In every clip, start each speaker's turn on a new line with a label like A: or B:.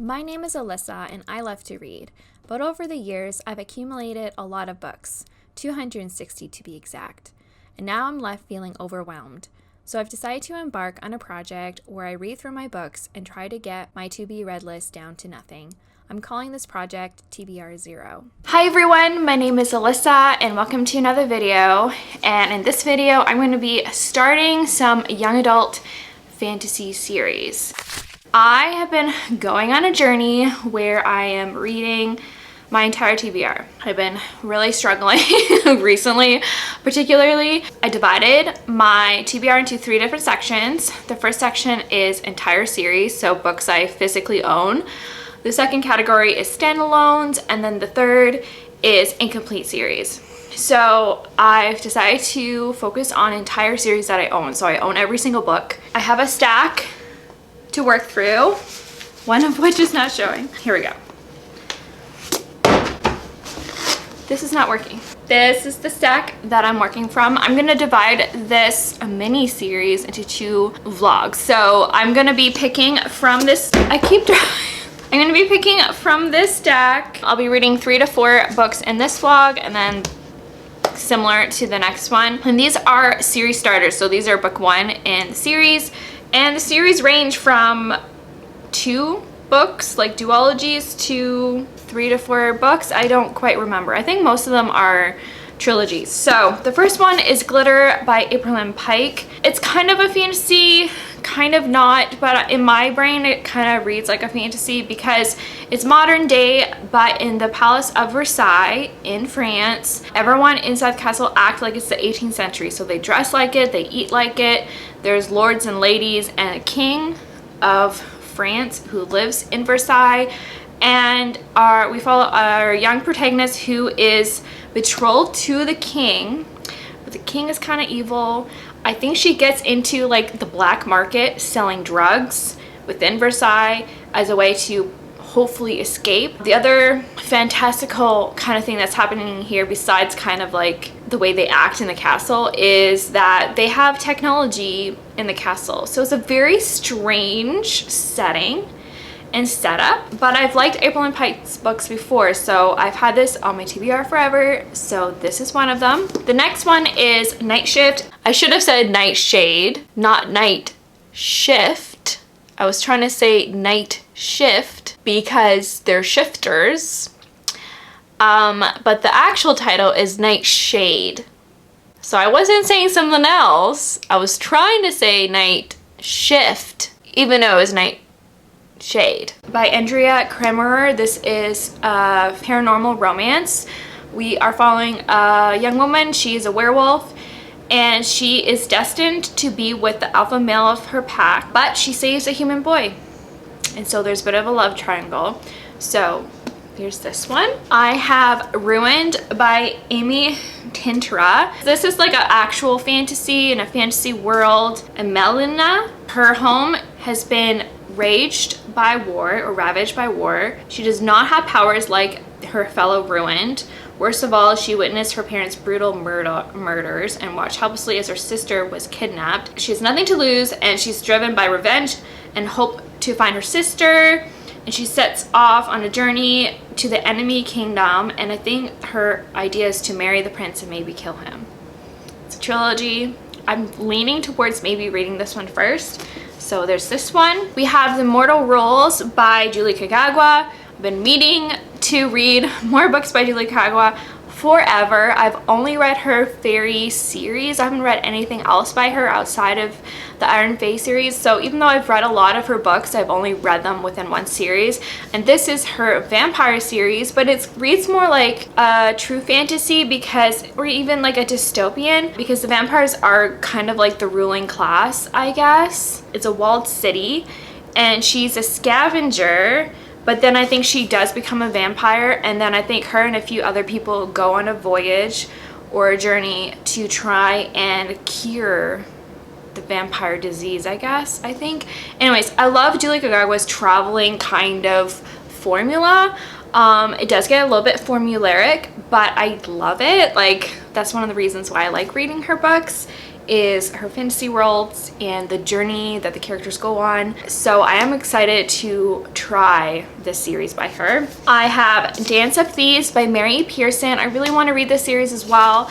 A: My name is Alyssa and I love to read, but over the years I've accumulated a lot of books, 260 to be exact, and now I'm left feeling overwhelmed. So I've decided to embark on a project where I read through my books and try to get my to-be-read list down to nothing. I'm calling this project TBR Zero. Hi everyone, my name is Alyssa and welcome to another video. And in this video, I'm going to be starting some young adult fantasy series. I have been going on a journey where I am reading my entire TBR. I've been really struggling recently, particularly. I divided my TBR into 3 different sections. The first section is entire series, so books I physically own. The second category is standalones, and then the third is incomplete series. So I've decided to focus on entire series that I own. So I own every single book. I have a stack to work through, one of which is not showing. Here we go. This is not working. This is the stack that I'm working from. I'm gonna divide this mini series into 2 vlogs. So I'm gonna be picking from this, I'm gonna be picking from this stack. I'll be reading 3 to 4 books in this vlog and then similar to the next one. And these are series starters. So these are book 1 in the series. And the series range from 2 books, like duologies, to 3 to 4 books. I don't quite remember. I think most of them are trilogies. So the first one is Glitter by April Pike. It's kind of a fantasy, kind of not, but in my brain it kind of reads like a fantasy because it's modern day, but in the Palace of Versailles in France. Everyone inside the castle act like it's the 18th century. So they dress like it, they eat like it. There's lords and ladies and a king of France who lives in Versailles. And we follow our young protagonist who is betrothed to the king, but the king is kind of evil. I think she gets into like the black market selling drugs within Versailles as a way to hopefully escape. The other fantastical kind of thing that's happening here, besides kind of like the way they act in the castle, is that they have technology in the castle. So it's a very strange setting and setup, but I've liked April Pike's books before, so I've had this on my TBR forever, so this is one of them. The next one is Night Shift. I should have said Nightshade, not Night Shift. I was trying to say Night Shift because they're shifters, but the actual title is Nightshade. So I wasn't saying something else. I was trying to say Night Shift, even though it was Nightshade. By Andrea Cremerer. This is a paranormal romance. We are following a young woman. She is a werewolf and she is destined to be with the alpha male of her pack, but she saves a human boy. And so there's a bit of a love triangle. So here's this one. I have Ruined by Amy Tintra. This is like an actual fantasy in a fantasy world. And Melina, her home has been ravaged by war. She does not have powers like her fellow Ruined. Worst of all, she witnessed her parents' brutal murders and watched helplessly as her sister was kidnapped. She has nothing to lose and she's driven by revenge and hope to find her sister. And she sets off on a journey to the enemy kingdom, and I think her idea is to marry the prince and maybe kill him. It's a trilogy. I'm leaning towards maybe reading this one first. So there's this one. We have The Immortal Rules by Kagua. I've been meaning to read more books by Kagua forever. I've only read her fairy series. I haven't read anything else by her outside of the Iron Fae series. So even though I've read a lot of her books, I've only read them within one series. And this is her vampire series, but it reads more like a true fantasy or even like a dystopian, because the vampires are kind of like the ruling class, I guess. It's a walled city and she's a scavenger. But then I think she does become a vampire, and then I think her and a few other people go on a voyage or a journey to try and cure the vampire disease, I think. Anyways, I love Julie Kagawa's traveling kind of formula. It does get a little bit formulaic, but I love it. Like, that's one of the reasons why I like reading her books, is her fantasy worlds and the journey that the characters go on. So I am excited to try this series by her. I have Dance of Thieves by Mary Pearson. I really want to read this series as well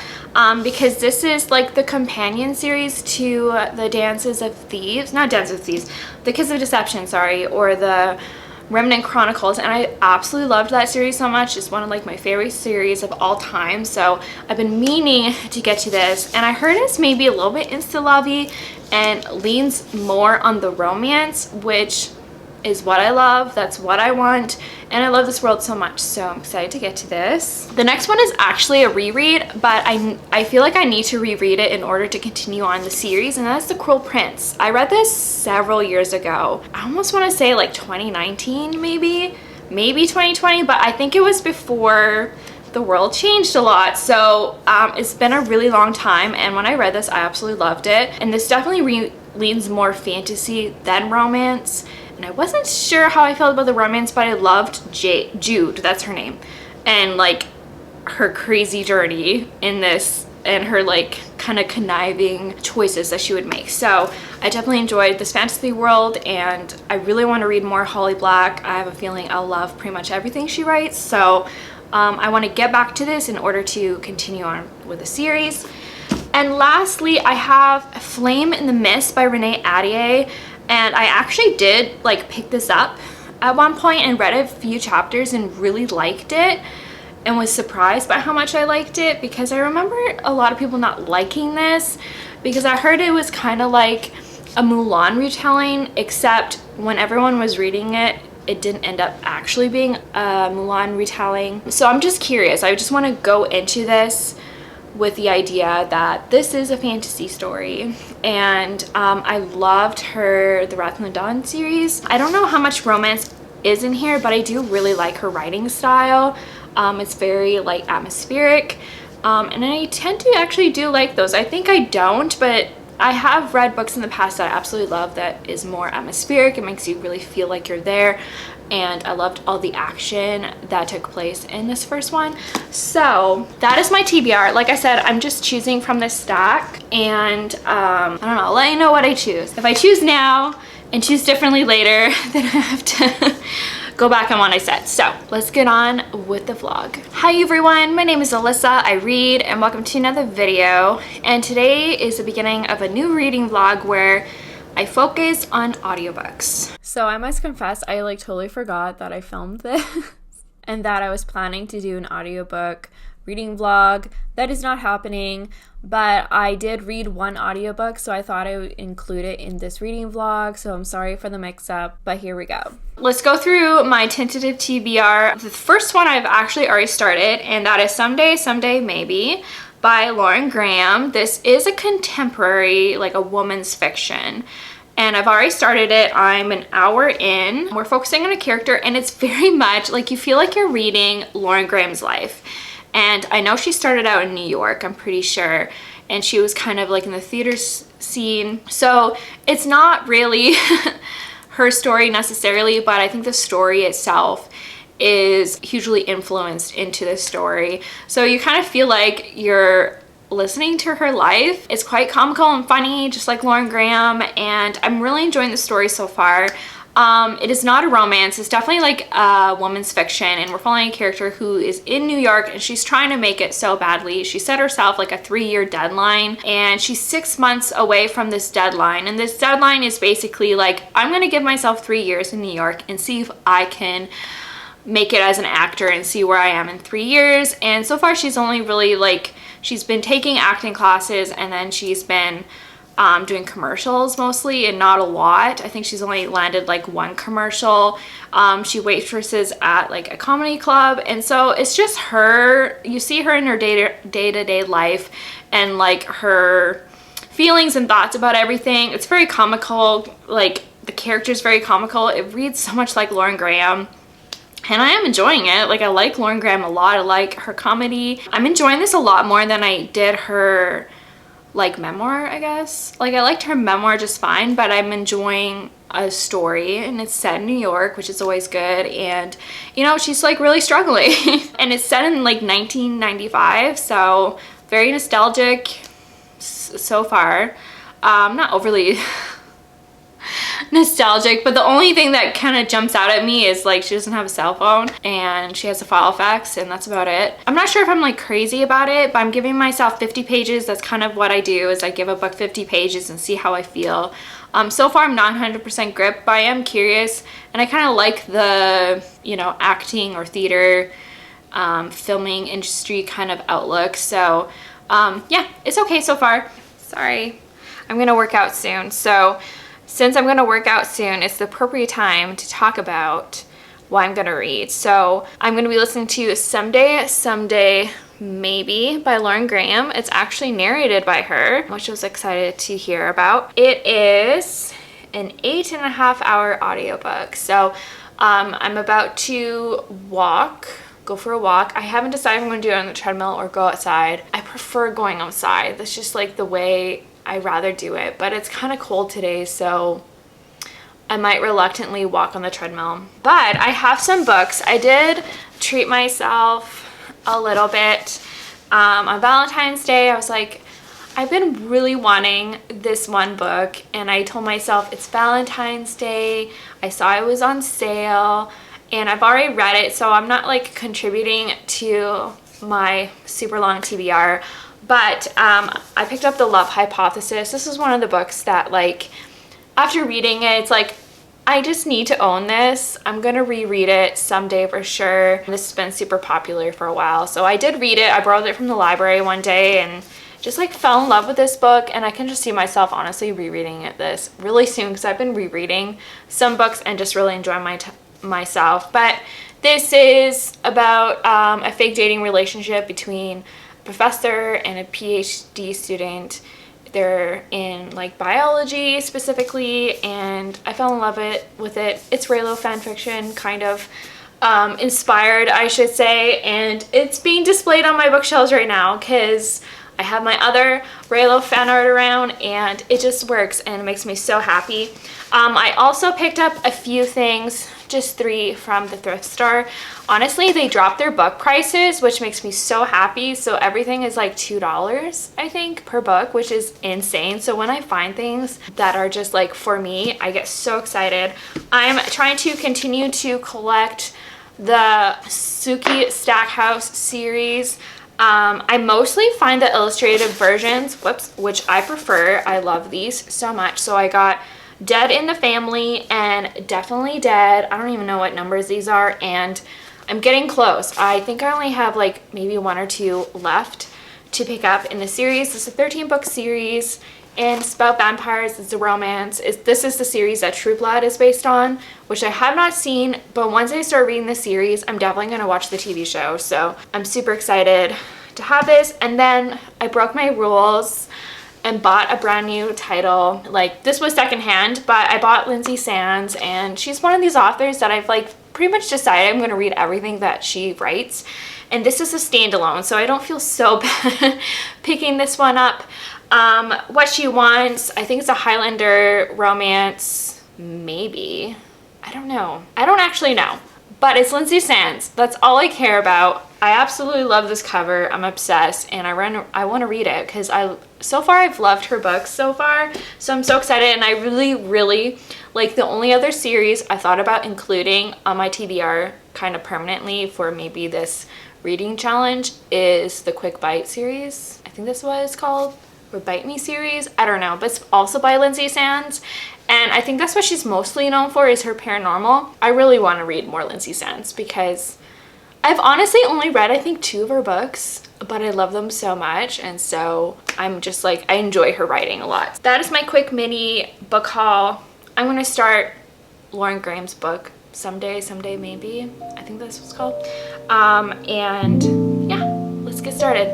A: because this is like the companion series to the Dances of Thieves, not Dance of Thieves, the Kiss of Deception, sorry, or the Remnant Chronicles, and I absolutely loved that series so much. It's one of like my favorite series of all time, so I've been meaning to get to this, and I heard it's maybe a little bit insta-lovey and leans more on the romance, which is what I love. That's what I want, and I love this world so much, so I'm excited to get to this. The next one is actually a reread, but I feel like I need to reread it in order to continue on the series, and that's The Cruel Prince. I read this several years ago. I almost want to say like 2019 maybe 2020, but I think it was before the world changed a lot, so it's been a really long time, and when I read this I absolutely loved it, and this definitely leans more fantasy than romance. And I wasn't sure how I felt about the romance, but I loved Jude, that's her name, and like her crazy journey in this and her like kind of conniving choices that she would make. So I definitely enjoyed this fantasy world, and I really want to read more Holly Black. I have a feeling I'll love pretty much everything she writes, so I want to get back to this in order to continue on with the series. And lastly, I have Flame in the Mist by Renee Addier. And I actually did like pick this up at one point and read a few chapters and really liked it and was surprised by how much I liked it, because I remember a lot of people not liking this because I heard it was kind of like a Mulan retelling, except when everyone was reading it, it didn't end up actually being a Mulan retelling. So I'm just curious. I just want to go into this with the idea that this is a fantasy story, and I loved the Wrath of the Dawn series. I don't know how much romance is in here, but I do really like her writing style. It's very like atmospheric, and I tend to actually do like those. I think I don't, but I have read books in the past that I absolutely love that is more atmospheric. It makes you really feel like you're there, and I loved all the action that took place in this first one. So that is my TBR. Like I said, I'm just choosing from this stack, and I don't know, I'll let you know what I choose. If I choose now and choose differently later, then I have to go back on what I said. So let's get on with the vlog. Hi everyone, my name is Alyssa, I read, and welcome to another video. And today is the beginning of a new reading vlog where I focus on audiobooks. So I must confess, I like totally forgot that I filmed this and that I was planning to do an audiobook reading vlog. That is not happening, but I did read one audiobook, so I thought I would include it in this reading vlog, so I'm sorry for the mix-up, but here we go. Let's go through my tentative TBR. The first one I've actually already started, and that is Someday, Someday Maybe by Lauren Graham. This is a contemporary, like a woman's fiction, and I've already started it. I'm an hour in. We're focusing on a character, and it's very much like you feel like you're reading Lauren Graham's life. And I know she started out in New York, I'm pretty sure, and she was kind of like in the theater scene. So it's not really her story necessarily, but I think the story itself is hugely influenced into the story. So you kind of feel like you're listening to her life. It's quite comical and funny, just like Lauren Graham, and I'm really enjoying the story so far. It is not a romance. It's definitely like a woman's fiction, and we're following a character who is in New York, and she's trying to make it so badly. She set herself like a 3-year deadline, and she's 6 months away from this deadline, and this deadline is basically like, I'm gonna give myself 3 years in New York and see if I can make it as an actor and see where I am in 3 years. And so far she's only really like, she's been taking acting classes, and then she's been doing commercials mostly, and not a lot. I think she's only landed like one commercial. She waitresses at like a comedy club, and so it's just her. You see her in her day-to-day life and like her feelings and thoughts about everything. It's very comical. Like the character's very comical. It reads so much like Lauren Graham, and I am enjoying it. Like I like Lauren Graham a lot. I like her comedy. I'm enjoying this a lot more than I did her like memoir, I guess. Like I liked her memoir just fine, but I'm enjoying a story, and it's set in New York, which is always good, and you know, she's like really struggling and it's set in like 1995, so very nostalgic, so far. Not overly nostalgic, but the only thing that kind of jumps out at me is like she doesn't have a cell phone and she has a file fax, and that's about it. I'm not sure if I'm like crazy about it, but I'm giving myself 50 pages. That's kind of what I do, is I give a book 50 pages and see how I feel. So far I'm not 100% gripped, but I am curious, and I kind of like the, you know, acting or theater, filming industry kind of outlook. So yeah, it's okay so far. Sorry, I'm gonna work out soon. So since I'm gonna work out soon, it's the appropriate time to talk about what I'm gonna read. So I'm gonna be listening to Someday Maybe by Lauren Graham. It's actually narrated by her, which I was excited to hear about. It is an 8.5-hour audiobook. So I'm about to go for a walk. I haven't decided if I'm gonna do it on the treadmill or go outside. I prefer going outside. That's just like the way I'd rather do it, but it's kind of cold today, so I might reluctantly walk on the treadmill. But I have some books. I did treat myself a little bit. On Valentine's Day, I was like, I've been really wanting this one book, and I told myself it's Valentine's Day. I saw it was on sale, and I've already read it, so I'm not like contributing to my super long TBR. But I picked up The Love Hypothesis. This is one of the books that, like, after reading it, it's like, I just need to own this. I'm gonna reread it someday for sure. This has been super popular for a while, so I did read it. I borrowed it from the library one day and just like fell in love with this book, and I can just see myself honestly rereading this really soon, because I've been rereading some books and just really enjoying myself. But this is about a fake dating relationship between professor and a PhD student. They're in like biology specifically, and I fell in love with it. It's Raylo fan fiction, kind of inspired, I should say, and it's being displayed on my bookshelves right now because I have my other Raylo fan art around, and it just works and it makes me so happy. I also picked up a few things, just 3 from the thrift store. Honestly, they dropped their book prices, which makes me so happy. So everything is like $2, I think, per book, which is insane. So when I find things that are just like for me, I get so excited. I'm trying to continue to collect the Suki Stackhouse series. I mostly find the illustrated versions, which I prefer. I love these so much. So I got Dead in the Family and Definitely Dead. I don't even know what numbers these are, and I'm getting close. I think I only have like maybe 1 or 2 left to pick up in the series. This is a 13-book series, and it's about vampires. It's a romance. This is the series that True Blood is based on, which I have not seen, but once I start reading the series, I'm definitely going to watch the TV show. So I'm super excited to have this. And then I broke my rules and bought a brand new title. Like, this was secondhand, but I bought Lindsay Sands, and she's one of these authors that I've like pretty much decided I'm going to read everything that she writes, and this is a standalone, so I don't feel so bad picking this one up. What She Wants, I think it's a Highlander romance, maybe. I don't know. I don't actually know, but it's Lindsay Sands. That's all I care about. I absolutely love this cover. I'm obsessed, and I want to read it because so far I've loved her books so far, so I'm so excited. And I really like, the only other series I thought about including on my TBR kind of permanently for maybe this reading challenge is the Quick Bite series. I think that's what it's called, or Bite Me series. I don't know, but it's also by Lindsay Sands, and I think that's what she's mostly known for, is her paranormal. I really want to read more Lindsay Sands because I've honestly only read I think 2 of her books, but I love them so much, and so I'm just like, I enjoy her writing a lot. That is my quick mini book haul. I'm gonna start Lauren Graham's book, Someday Maybe. I think that's what it's called. And yeah, let's get started.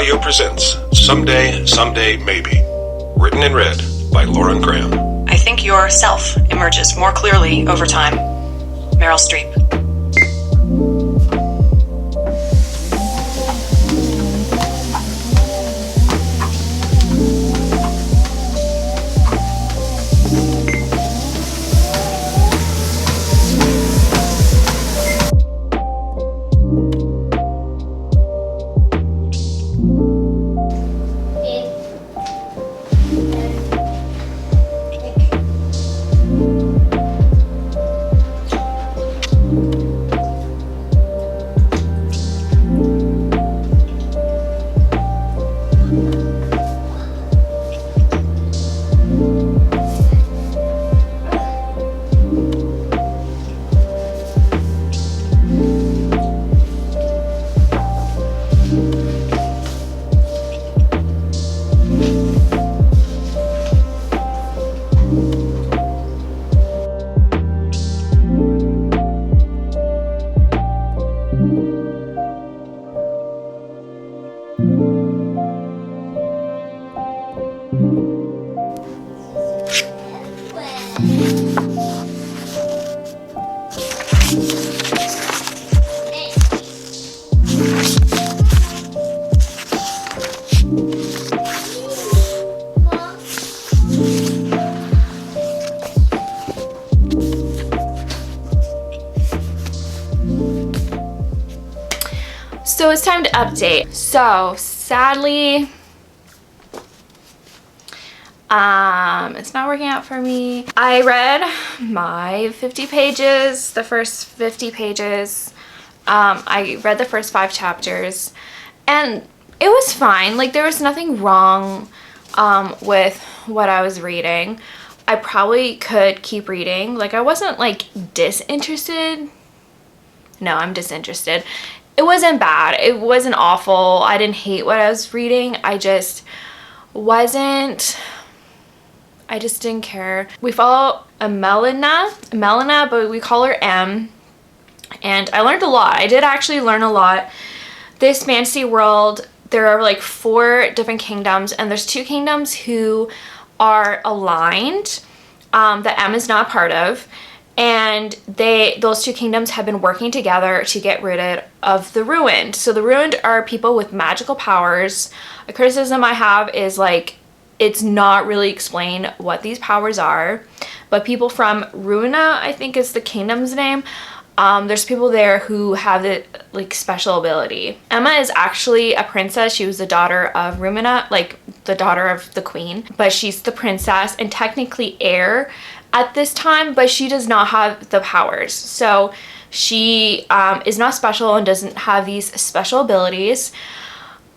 B: Audio presents Someday, Maybe. Written and read by Lauren Graham.
C: I think your self emerges more clearly over time. Meryl Streep.
A: So it's time to update. So sadly, it's not working out for me. I read my 50 pages, the first 50 pages. I read the first 5 chapters and it was fine. Like, there was nothing wrong with what I was reading. I probably could keep reading. Like, I wasn't like disinterested. No, I'm disinterested. It wasn't bad. It wasn't awful. I didn't hate what I was reading. I just didn't care. We follow a Melina, but we call her M. And I learned a lot. I did actually learn a lot. This fantasy world, there are like 4 different kingdoms, and there's 2 kingdoms who are aligned that M is not part of. And those 2 kingdoms have been working together to get rid of the ruined. So the ruined are people with magical powers. A criticism I have is, like, it's not really explained what these powers are. But people from Ruina, I think is the kingdom's name, there's people there who have the like special ability. Emma is actually a princess. She was the daughter of Rumina, like the daughter of the queen, but she's the princess and technically heir at this time, but she does not have the powers. So she is not special and doesn't have these special abilities.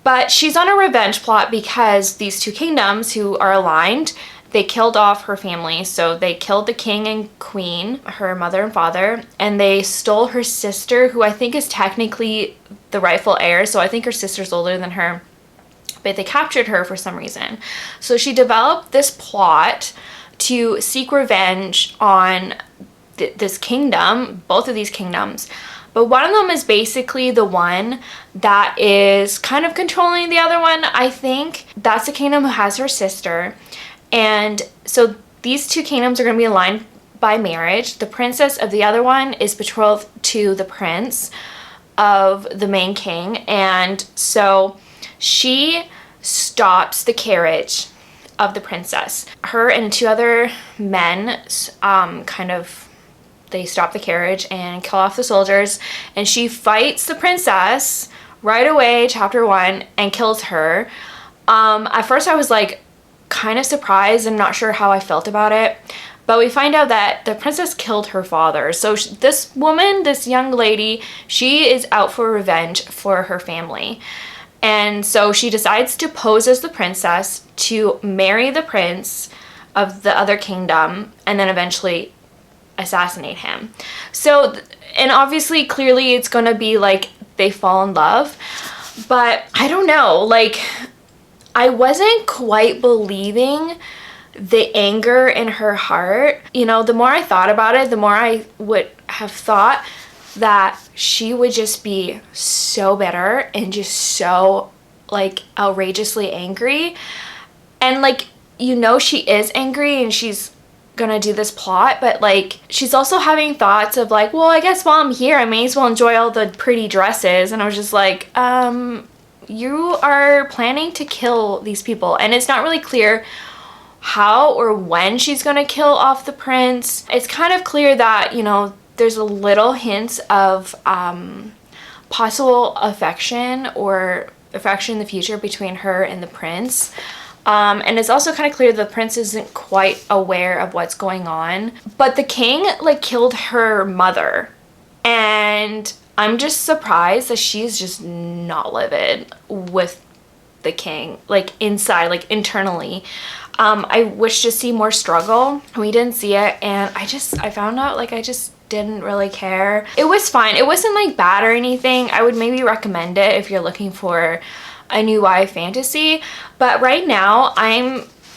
A: But she's on a revenge plot because these 2 kingdoms who are aligned, they killed off her family. So they killed the king and queen, her mother and father, and they stole her sister, who I think is technically the rightful heir. So I think her sister's older than her, but they captured her for some reason. So she developed this plot to seek revenge on this kingdom, both of these kingdoms. But one of them is basically the one that is kind of controlling the other one. I think that's the kingdom who has her sister. And so these 2 kingdoms are going to be aligned by marriage. The princess of the other one is betrothed to the prince of the main king. And so she stops the carriage of the princess. Her and 2 other men they stop the carriage and kill off the soldiers, and she fights the princess right away, chapter 1, and kills her. At first I was like kind of surprised and not sure how I felt about it, but we find out that the princess killed her father. So this woman, this young lady, she is out for revenge for her family. And so she decides to pose as the princess to marry the prince of the other kingdom and then eventually assassinate him. So, and obviously, clearly it's gonna be like they fall in love, but I don't know, like, I wasn't quite believing the anger in her heart. You know, the more I thought about it, the more I would have thought that she would just be so bitter and just so like outrageously angry. And like, you know, she is angry and she's gonna do this plot, but like she's also having thoughts of like, well, I guess while I'm here I may as well enjoy all the pretty dresses. And I was just like, you are planning to kill these people, and it's not really clear how or when she's gonna kill off the prince. It's kind of clear that, you know, there's a little hints of possible affection or affection in the future between her and the prince. And it's also kind of clear the prince isn't quite aware of what's going on. But the king like killed her mother, and I'm just surprised that she's just not livid with the king, like inside, like internally. I wish to see more struggle. We didn't see it, and I found out like I just didn't really care. It was fine. It wasn't like bad or anything. I would maybe recommend it if you're looking for a new YA fantasy, but right now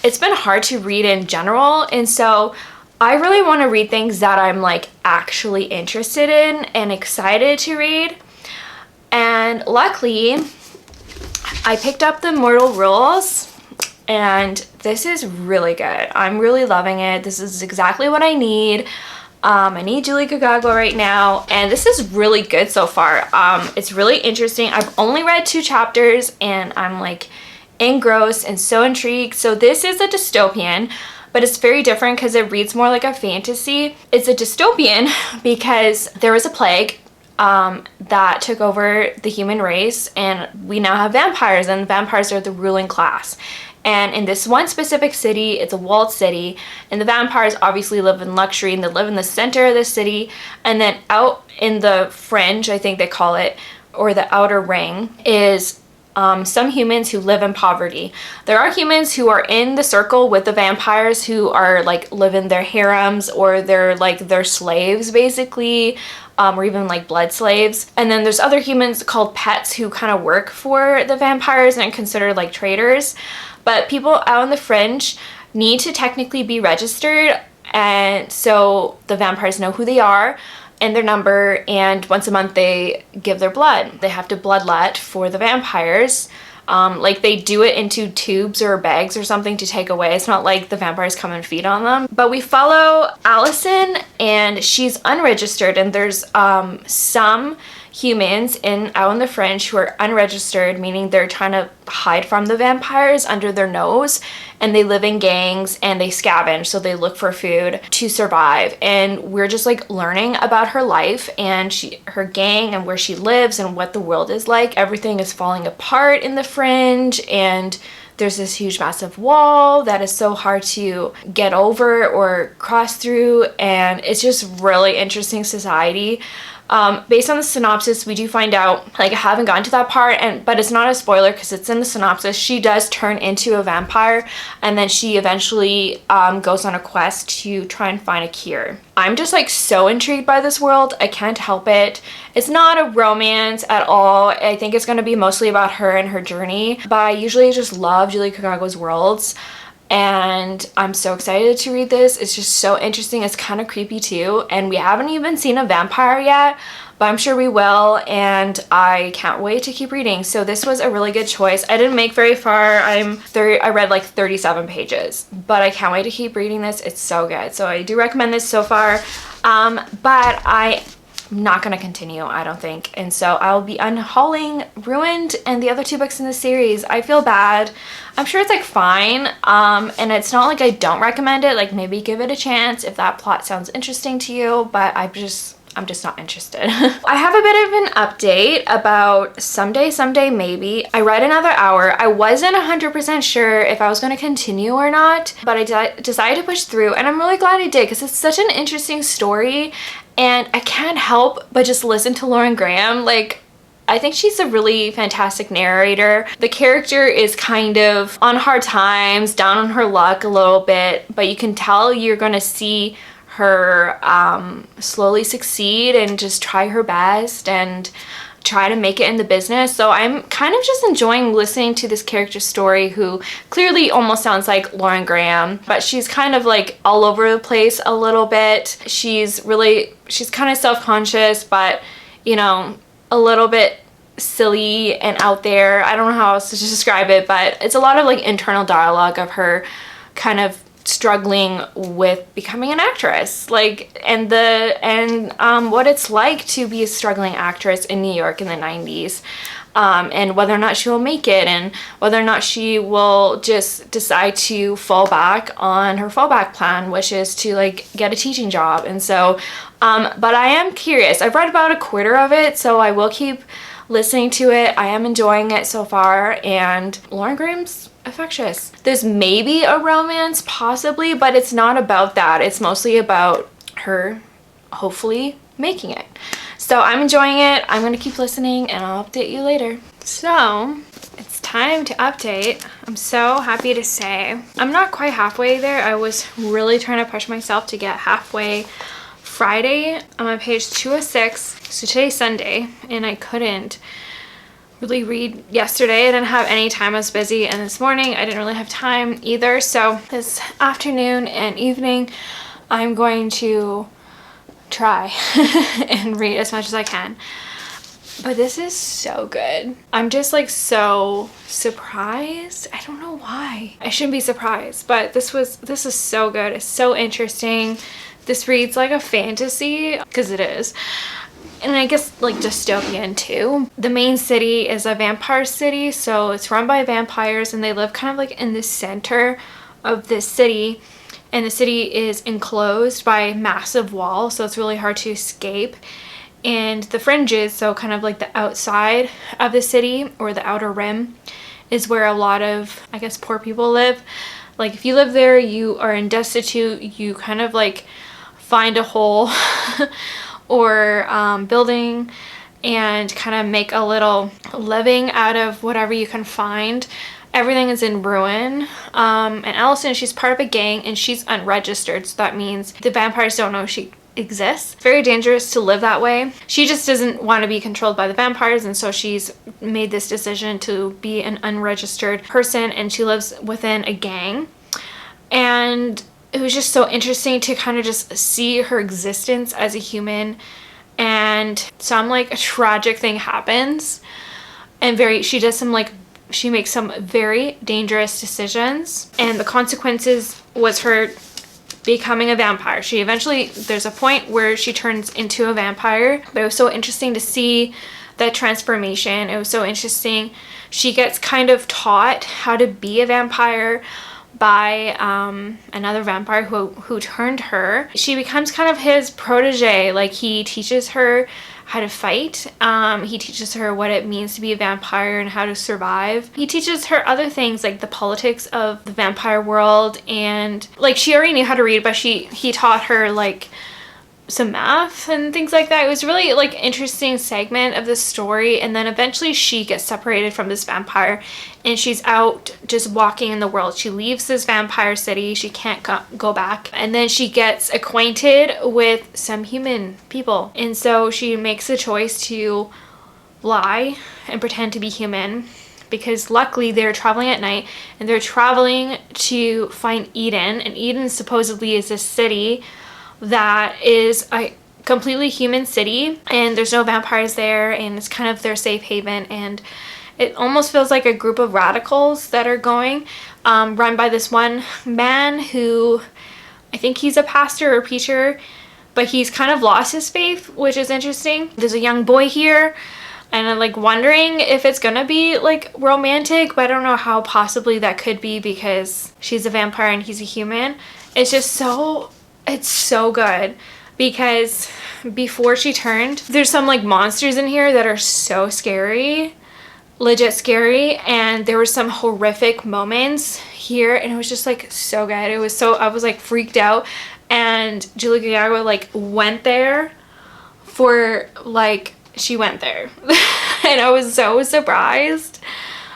A: it's been hard to read in general, and so I really want to read things that I'm like actually interested in and excited to read. And luckily I picked up the Immortal Rules, and this is really good. I'm really loving it. This is exactly what I need. I need Julie Kagua right now, and this is really good so far. It's really interesting. I've only read 2 chapters and I'm like engrossed and so intrigued. So this is a dystopian, but it's very different because it reads more like a fantasy. It's a dystopian because there was a plague that took over the human race, and we now have vampires, and vampires are the ruling class. And in this one specific city, it's a walled city, and the vampires obviously live in luxury, and they live in the center of the city. And then out in the fringe, I think they call it, or the outer ring, is some humans who live in poverty. There are humans who are in the circle with the vampires who are like live in their harems, or they're like their slaves basically, or even like blood slaves. And then there's other humans called pets who kind of work for the vampires and are considered like traders. But people out on the fringe need to technically be registered, and so the vampires know who they are and their number, and once a month they give their blood. They have to bloodlet for the vampires. Like they do it into tubes or bags or something to take away. It's not like the vampires come and feed on them. But we follow Allison, and she's unregistered, and there's some humans out in the fringe who are unregistered, meaning they're trying to hide from the vampires under their nose, and they live in gangs and they scavenge, so they look for food to survive. And we're just like learning about her life and her gang and where she lives and what the world is like. Everything is falling apart in the fringe, and there's this huge massive wall that is so hard to get over or cross through, and it's just really interesting society. Based on the synopsis, we do find out, like I haven't gotten to that part, but it's not a spoiler because it's in the synopsis, she does turn into a vampire, and then she eventually goes on a quest to try and find a cure. I'm just like so intrigued by this world. I can't help it. It's not a romance at all. I think it's going to be mostly about her and her journey, but I usually just love Julie Kagua's worlds. And I'm so excited to read this. It's just so interesting. It's kind of creepy too. And we haven't even seen a vampire yet, but I'm sure we will. And I can't wait to keep reading. So this was a really good choice. I didn't make very far. I read like 37 pages, but I can't wait to keep reading this. It's so good. So I do recommend this so far. But I'm not going to continue, I don't think. And so I'll be unhauling Ruined and the other 2 books in the series. I feel bad. I'm sure it's like fine. And it's not like I don't recommend it. Like maybe give it a chance if that plot sounds interesting to you, but I'm just not interested. I have a bit of an update about Someday Maybe. I read another hour. I wasn't 100% sure if I was going to continue or not, but I decided to push through, and I'm really glad I did because it's such an interesting story, and I can't help but just listen to Lauren Graham. Like, I think she's a really fantastic narrator. The character is kind of on hard times, down on her luck a little bit, but you can tell you're going to see her slowly succeed and just try her best and try to make it in the business. So I'm kind of just enjoying listening to this character's story, who clearly almost sounds like Lauren Graham, but she's kind of like all over the place a little bit. She's kind of self-conscious, but you know, a little bit silly and out there. I don't know how else to describe it, but it's a lot of like internal dialogue of her kind of struggling with becoming an actress, like, and what it's like to be a struggling actress in New York in the 90s, and whether or not she will make it, and whether or not she will just decide to fall back on her fallback plan, which is to like get a teaching job. And so but I am curious. I've read about a quarter of it, so I will keep listening to it. I am enjoying it so far, and Lauren Graham's infectious. There's maybe a romance, possibly, but it's not about that. It's mostly about her hopefully making it. So I'm enjoying it. I'm gonna keep listening, and I'll update you later. So it's time to update. I'm so happy to say I'm not quite halfway there. I was really trying to push myself to get halfway Friday. I'm on page 206. So today's Sunday, and I couldn't really read yesterday. I didn't have any time. I was busy, and this morning I didn't really have time either. So this afternoon and evening I'm going to try and read as much as I can. But this is so good. I'm just like so surprised. I don't know why. I shouldn't be surprised, but this is so good. It's so interesting. This reads like a fantasy, because it is. And I guess like dystopian too. The main city is a vampire city, so it's run by vampires, and they live kind of like in the center of this city. And the city is enclosed by a massive wall, so it's really hard to escape. And the fringes, so kind of like the outside of the city, or the outer rim, is where a lot of, I guess, poor people live. Like if you live there, you are in destitute, you kind of like find a hole or building and kind of make a little living out of whatever you can find. Everything is in ruin. And Allison, she's part of a gang, and she's unregistered, so that means the vampires don't know she exists. Very dangerous to live that way. She just doesn't want to be controlled by the vampires, and so she's made this decision to be an unregistered person, and she lives within a gang. And it was just so interesting to kind of just see her existence as a human. And some like a tragic thing happens, and she makes some very dangerous decisions, and the consequences was her becoming a vampire. There's a point where she turns into a vampire, but it was so interesting to see that transformation. It was so interesting. She gets kind of taught how to be a vampire by another vampire who turned her. She becomes kind of his protege. Like, he teaches her how to fight. He teaches her what it means to be a vampire and how to survive. He teaches her other things like the politics of the vampire world, and like she already knew how to read, but he taught her like some math and things like that. It was really like interesting segment of the story. And then eventually she gets separated from this vampire, and she's out just walking in the world. She leaves this vampire city. She can't go back. And then she gets acquainted with some human people. And so she makes a choice to lie and pretend to be human, because luckily they're traveling at night, and they're traveling to find Eden. And Eden supposedly is a city that is a completely human city, and there's no vampires there, and it's kind of their safe haven. And it almost feels like a group of radicals that are going, run by this one man who, I think he's a pastor or preacher, but he's kind of lost his faith, which is interesting. There's a young boy here, and I'm like wondering if it's gonna be like romantic, but I don't know how possibly that could be, because she's a vampire and he's a human. It's so good, because before she turned, there's some like monsters in here that are so scary, legit scary, and there were some horrific moments here, and it was just like so good. I was like freaked out, and Julia Kagua like went there for like, she went there and I was so surprised.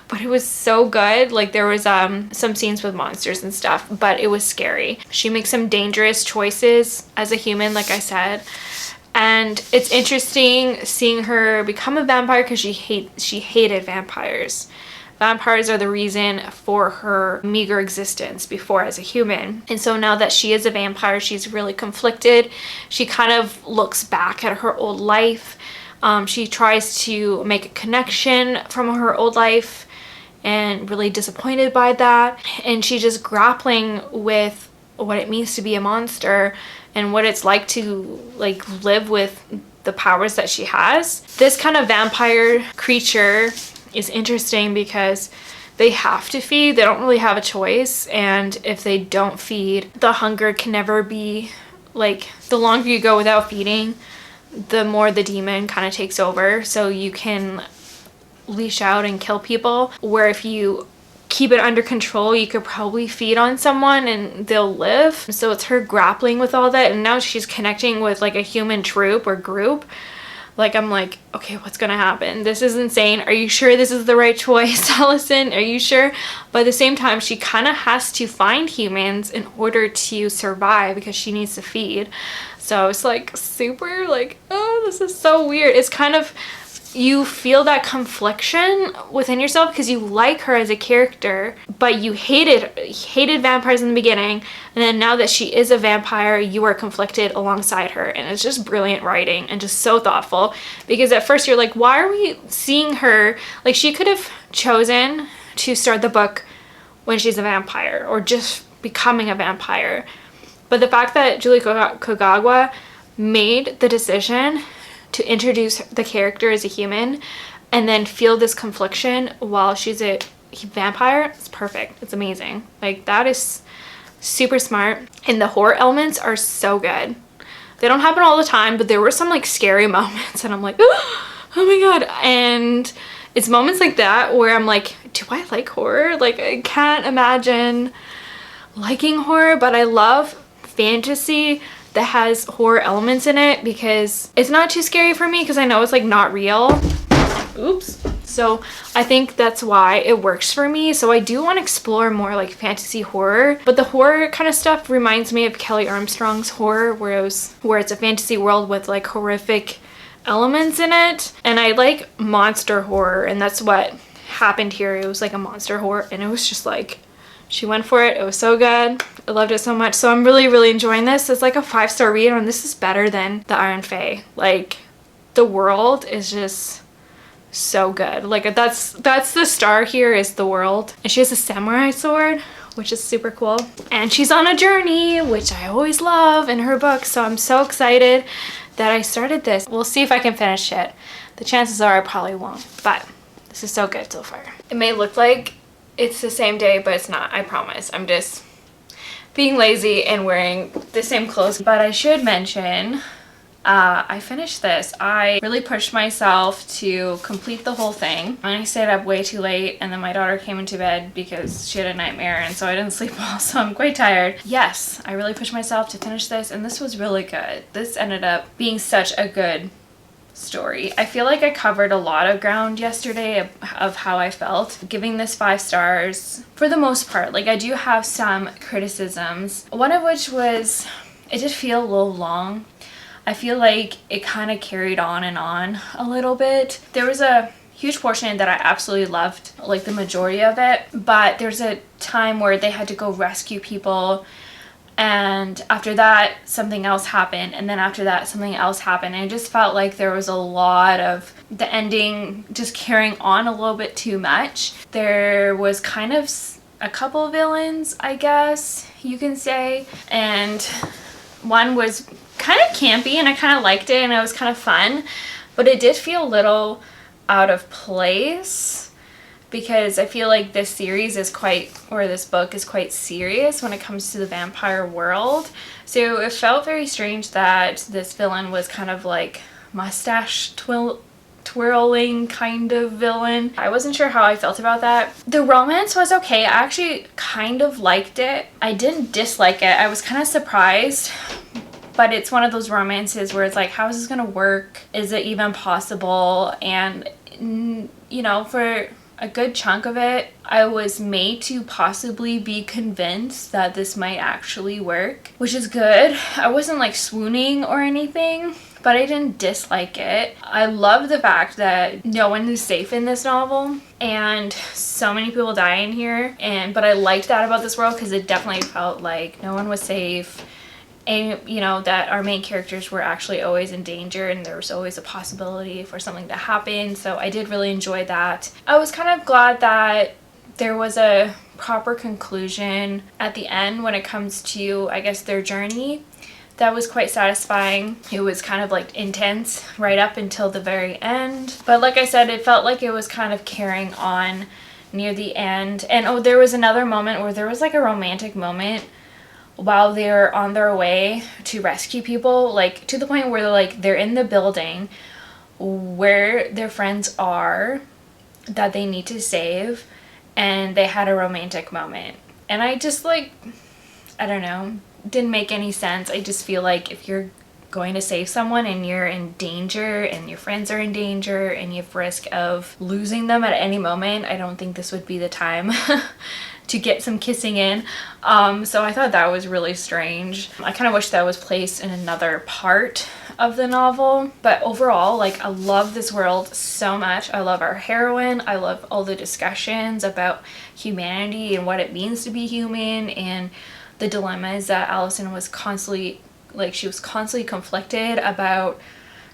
A: But it was so good. Like, there was some scenes with monsters and stuff, but it was scary. She makes some dangerous choices as a human, like I said. And it's interesting seeing her become a vampire, because she hated vampires. Vampires are the reason for her meager existence before as a human. And so now that she is a vampire, she's really conflicted. She kind of looks back at her old life. She tries to make a connection from her old life and really disappointed by that. And she's just grappling with what it means to be a monster and what it's like to like live with the powers that she has. This kind of vampire creature is interesting because they have to feed. They don't really have a choice. And if they don't feed, the hunger can never be, like, the longer you go without feeding, the more the demon kind of takes over. So you can leash out and kill people, where if you keep it under control, you could probably feed on someone and they'll live. So it's her grappling with all that, and now she's connecting with like a human troop or group. Like, I'm like, okay, what's gonna happen? This is insane. Are you sure this is the right choice, Allison? Are you sure? But at the same time, she kind of has to find humans in order to survive because she needs to feed. So it's like super like, oh, this is so weird. It's kind of, you feel that confliction within yourself because you like her as a character, but you hated vampires in the beginning, and then now that she is a vampire, you are conflicted alongside her. And it's just brilliant writing and just so thoughtful, because at first you're like, why are we seeing her? Like, she could have chosen to start the book when she's a vampire or just becoming a vampire, but the fact that Julie Kagua made the decision to introduce the character as a human and then feel this confliction while she's a vampire, it's perfect. It's amazing. Like, that is super smart. And the horror elements are so good. They don't happen all the time, but there were some like scary moments and I'm like, oh my god. And it's moments like that where I'm like, do I like horror? Like, I can't imagine liking horror, but I love fantasy that has horror elements in it because it's not too scary for me because I know it's like not real. Oops. So I think that's why it works for me. So I do want to explore more like fantasy horror, but the horror kind of stuff reminds me of Kelly Armstrong's horror, where it's a fantasy world with like horrific elements in it. And I like monster horror, and that's what happened here. It was like a monster horror, and it was just like, she went for it. It was so good. I loved it so much. So I'm really, really enjoying this. It's like a 5-star read, and this is better than the Iron Fae. Like, the world is just so good. Like, that's the star here, is the world. And she has a samurai sword, which is super cool. And she's on a journey, which I always love in her book. So I'm so excited that I started this. We'll see if I can finish it. The chances are I probably won't, but this is so good so far. It may look like it's the same day, but it's not, I promise. I'm just being lazy and wearing the same clothes. But I should mention, I finished this. I really pushed myself to complete the whole thing. And I stayed up way too late, and then my daughter came into bed because she had a nightmare, and so I didn't sleep well, so I'm quite tired. Yes, I really pushed myself to finish this, and this was really good. This ended up being such a good story. I feel like I covered a lot of ground yesterday of how I felt, giving this 5 stars for the most part. Like, I do have some criticisms, one of which was it did feel a little long. I feel like it kind of carried on and on a little bit. There was a huge portion that I absolutely loved, like the majority of it, but there's a time where they had to go rescue people, and after that something else happened, and then after that something else happened, and it just felt like there was a lot of the ending just carrying on a little bit too much. There was kind of a couple villains, I guess you can say, and one was kind of campy and I kind of liked it and it was kind of fun, but it did feel a little out of place because I feel like this series is this book is quite serious when it comes to the vampire world. So it felt very strange that this villain was kind of like mustache twirling kind of villain. I wasn't sure how I felt about that. The romance was okay. I actually kind of liked it. I didn't dislike it. I was kind of surprised, but it's one of those romances where it's like, how is this gonna work? Is it even possible? And you know, for a good chunk of it, I was made to possibly be convinced that this might actually work, which is good. I wasn't like swooning or anything, but I didn't dislike it. I love the fact that no one is safe in this novel, and so many people die in here, but I liked that about this world because it definitely felt like no one was safe. and you know, that our main characters were actually always in danger and there was always a possibility for something to happen. So I did really enjoy that. I was kind of glad that there was a proper conclusion at the end when it comes to, I guess, their journey. That was quite satisfying. It was kind of like intense right up until the very end. But like I said, it felt like it was kind of carrying on near the end. And oh, there was another moment where there was like a romantic moment while they're on their way to rescue people, like to the point where they're in the building where their friends are that they need to save, and they had a romantic moment. And I just like, I don't know, didn't make any sense. I just feel like if you're going to save someone and you're in danger and your friends are in danger and you have risk of losing them at any moment, I don't think this would be the time to get some kissing in. So I thought that was really strange. I kind of wish that was placed in another part of the novel. But overall, like, I love this world so much. I love our heroine. I love all the discussions about humanity and what it means to be human, and the dilemmas that Allison was constantly, like, she was constantly conflicted about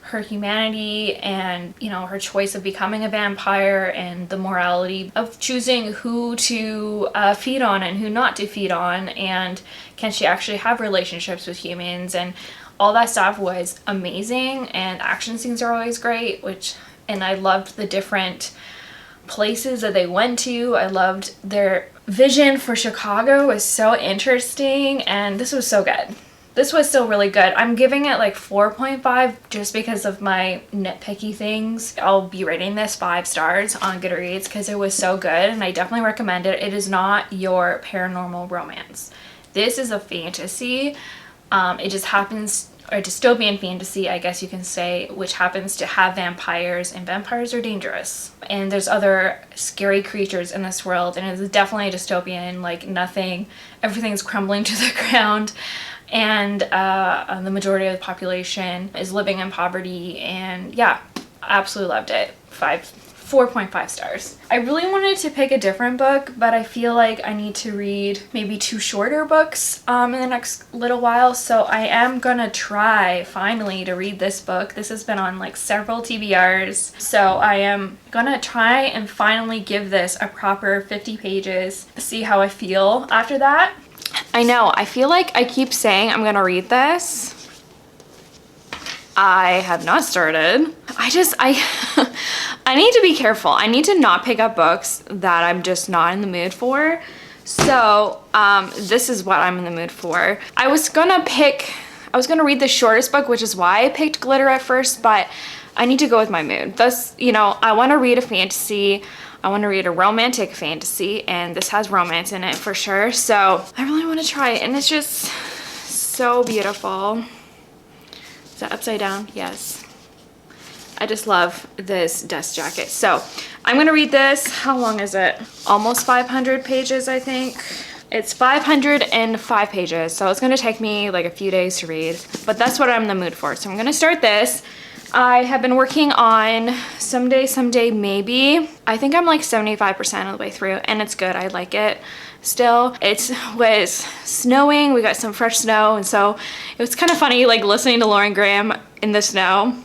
A: her humanity and, you know, her choice of becoming a vampire and the morality of choosing who to feed on and who not to feed on, and can she actually have relationships with humans, and all that stuff was amazing. And action scenes are always great, and I loved the different places that they went to. I loved their vision for Chicago, was so interesting, and this was so good. This was still really good. I'm giving it like 4.5 just because of my nitpicky things. I'll be rating this 5 stars on Goodreads because it was so good, and I definitely recommend it. It is not your paranormal romance. This is a fantasy. It just happens, or dystopian fantasy, I guess you can say, which happens to have vampires, and vampires are dangerous. And there's other scary creatures in this world, and it's definitely a dystopian, like everything's crumbling to the ground. And the majority of the population is living in poverty, and yeah, absolutely loved it. 4.5 stars. I really wanted to pick a different book, but I feel like I need to read maybe 2 shorter books in the next little while, so I am gonna try finally to read this book. This has been on like several TBRs, so I am gonna try and finally give this a proper 50 pages, see how I feel after that. I know, I feel like I keep saying I'm gonna read this. I have not started. I need to be careful. I need to not pick up books that I'm just not in the mood for. So this is what I'm in the mood for. I was gonna read the shortest book, which is why I picked Glitter at first, but I need to go with my mood. Thus, you know, I wanna read a fantasy. I want to read a romantic fantasy, and this has romance in it for sure. So I really want to try it, and it's just so beautiful. Is that upside down? Yes. I just love this dust jacket. So I'm going to read this. How long is it? Almost 500 pages, I think. It's 505 pages, so it's going to take me like a few days to read, but that's what I'm in the mood for. So I'm going to start this. I have been working on Someday Maybe. I think I'm like 75% of the way through, and it's good. I like it still. It was snowing. We got some fresh snow, and so it was kind of funny like listening to Lauren Graham in the snow.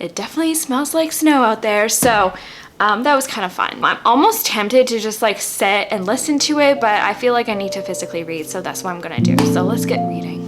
A: It definitely smells like snow out there, so that was kind of fun. I'm almost tempted to just like sit and listen to it, but I feel like I need to physically read, so that's what I'm gonna do. So let's get reading.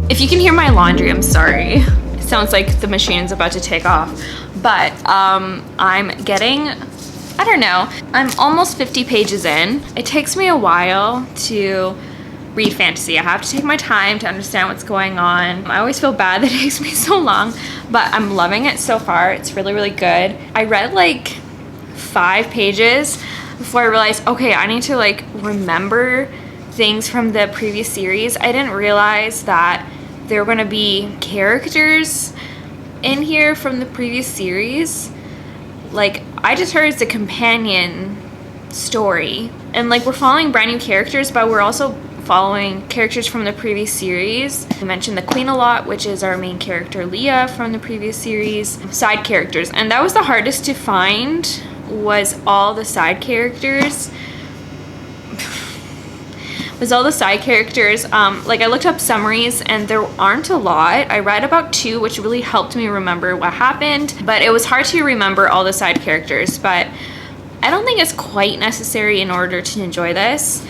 A: If you can hear my laundry, I'm sorry. It sounds like the machine's about to take off. But I'm getting I don't know. I'm almost 50 pages in. It takes me a while to read fantasy. I have to take my time to understand what's going on. I always feel bad that it takes me so long, but I'm loving it so far. It's really, really good. I read like 5 pages before I realized, okay, I need to like remember things from the previous series. I didn't realize that there were going to be characters in here from the previous series. Like, I just heard it's a companion story, and like we're following brand new characters, but we're also following characters from the previous series. We mentioned the Queen a lot, which is our main character Leah from the previous series. Side characters, and that was the hardest to find, was all the side characters. Like I looked up summaries and there aren't a lot. I read about 2, which really helped me remember what happened, but it was hard to remember all the side characters. But I don't think it's quite necessary in order to enjoy this.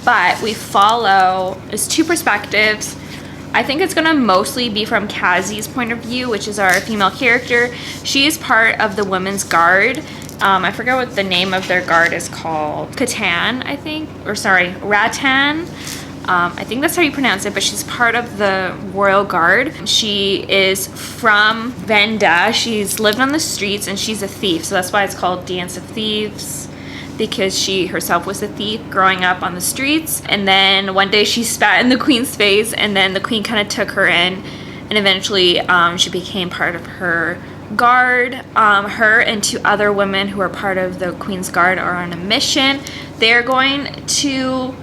A: But we follow, there's 2 perspectives. I think it's gonna mostly be from Kazi's point of view, which is our female character. She is part of the Women's Guard. I forget what the name of their guard is called. Catan, I think, or sorry, Rattan. I think that's how you pronounce it, but she's part of the Royal Guard. She is from Venda. She's lived on the streets and she's a thief, so that's why it's called Dance of Thieves, because she herself was a thief growing up on the streets. And then one day she spat in the Queen's face, and then the Queen kind of took her in, and eventually she became part of her guard. Her and 2 other women who are part of the Queen's Guard are on a mission. They're going to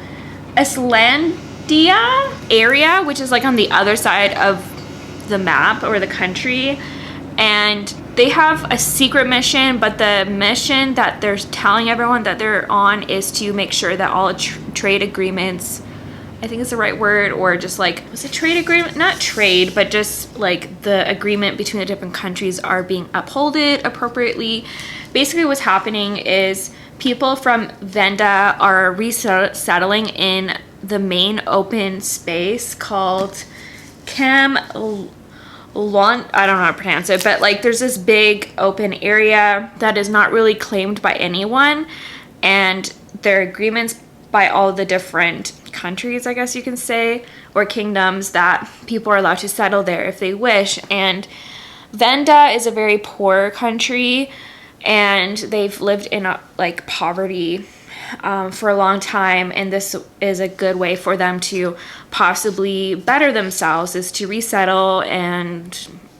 A: Islandia area, which is like on the other side of the map or the country, and they have a secret mission, but the mission that they're telling everyone that they're on is to make sure that all trade agreements, I think it's the right word, or just like, was it trade agreement? Not trade, but just like the agreement between the different countries are being upholded appropriately. Basically what's happening is people from Venda are resettling in the main open space called I don't know how to pronounce it, but like there's this big open area that is not really claimed by anyone, and their agreements by all the different countries, I guess you can say, or kingdoms, that people are allowed to settle there if they wish. And Venda is a very poor country, and they've lived in like poverty for a long time, and this is a good way for them to possibly better themselves, is to resettle and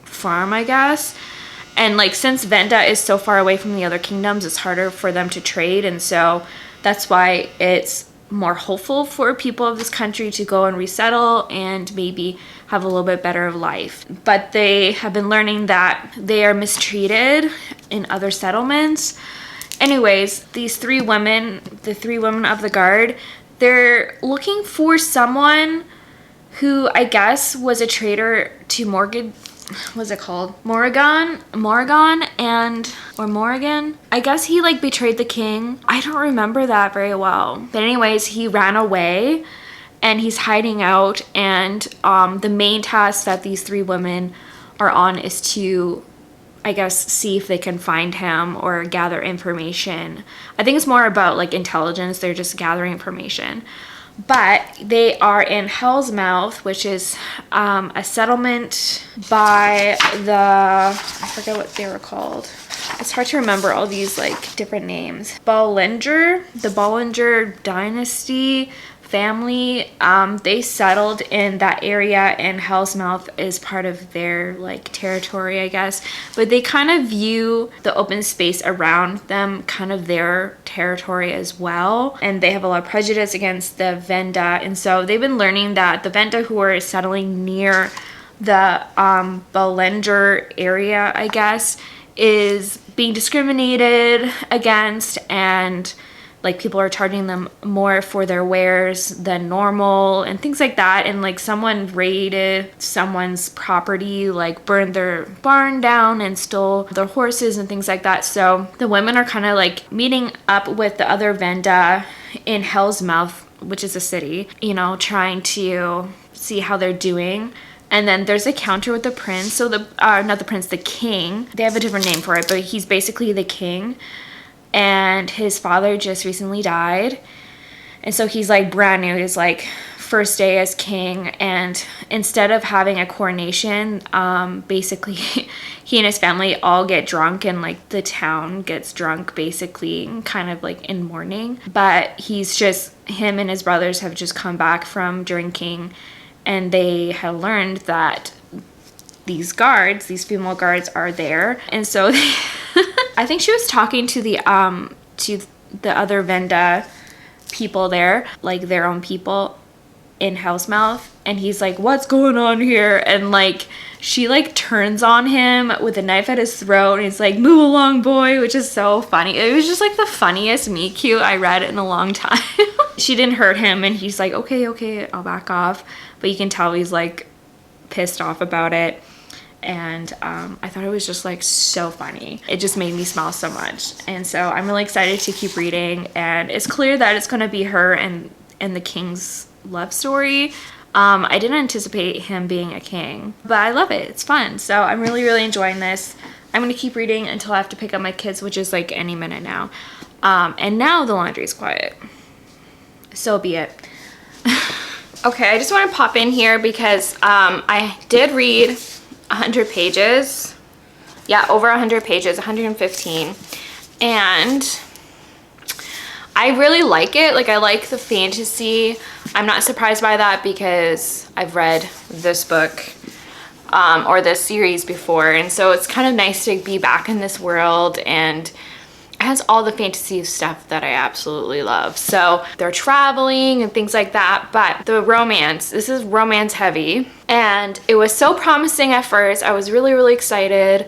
A: farm, I guess. And like, since Venda is so far away from the other kingdoms, it's harder for them to trade, and so that's why it's more hopeful for people of this country to go and resettle and maybe have a little bit better of life. But they have been learning that they are mistreated in other settlements. Anyways, these 3 women, the 3 women of the guard, they're looking for someone who I guess was a traitor to Morgan. What's it called? Morrigan. I guess he like betrayed the king. I don't remember that very well. But anyways, he ran away and he's hiding out, and the main task that these 3 women are on is to, I guess, see if they can find him or gather information. I think it's more about like intelligence. They're just gathering information. But they are in Hell's Mouth, which is a settlement by I forget what they were called. It's hard to remember all these like different names. The Bollinger dynasty family, they settled in that area, and Hell's Mouth is part of their like territory, I guess. But they kind of view the open space around them kind of their territory as well, and they have a lot of prejudice against the Venda, and so they've been learning that the Venda who are settling near the Bollinger area, I guess, is being discriminated against, and like people are charging them more for their wares than normal and things like that. And like someone raided someone's property, like burned their barn down and stole their horses and things like that. So the women are kind of like meeting up with the other Venda in Hell's Mouth, which is a city, you know, trying to see how they're doing. And then there's a counter with the prince. So not the prince, the king. They have a different name for it, but he's basically the king. and his father just recently died. And so he's like brand new. He's like first day as king, and instead of having a coronation, basically he and his family all get drunk, and like the town gets drunk basically, kind of like in mourning. But him and his brothers have just come back from drinking, and they have learned that these female guards are there. And so I think she was talking to the other Venda people there, like their own people in Housemouth, and he's like, what's going on here? And like she like turns on him with a knife at his throat, and he's like, move along, boy, which is so funny. It was just like the funniest meet cute I read in a long time. She didn't hurt him, and he's like, okay, I'll back off. But you can tell he's like pissed off about it. And I thought it was just like so funny. It just made me smile so much. And so I'm really excited to keep reading, and it's clear that it's going to be her and the king's love story. I didn't anticipate him being a king, but I love it. It's fun. So I'm really, really enjoying this. I'm going to keep reading until I have to pick up my kids, which is like any minute now. And now the laundry's quiet. So be it. Okay, I just want to pop in here because I did read 100 pages. Yeah, over 100 pages, 115. And I really like it. Like, I like the fantasy. I'm not surprised by that because I've read this book or this series before. And so it's kind of nice to be back in this world, and it has all the fantasy stuff that I absolutely love. So they're traveling and things like that, but the romance, this is romance heavy, and it was so promising at first. I was really, really excited.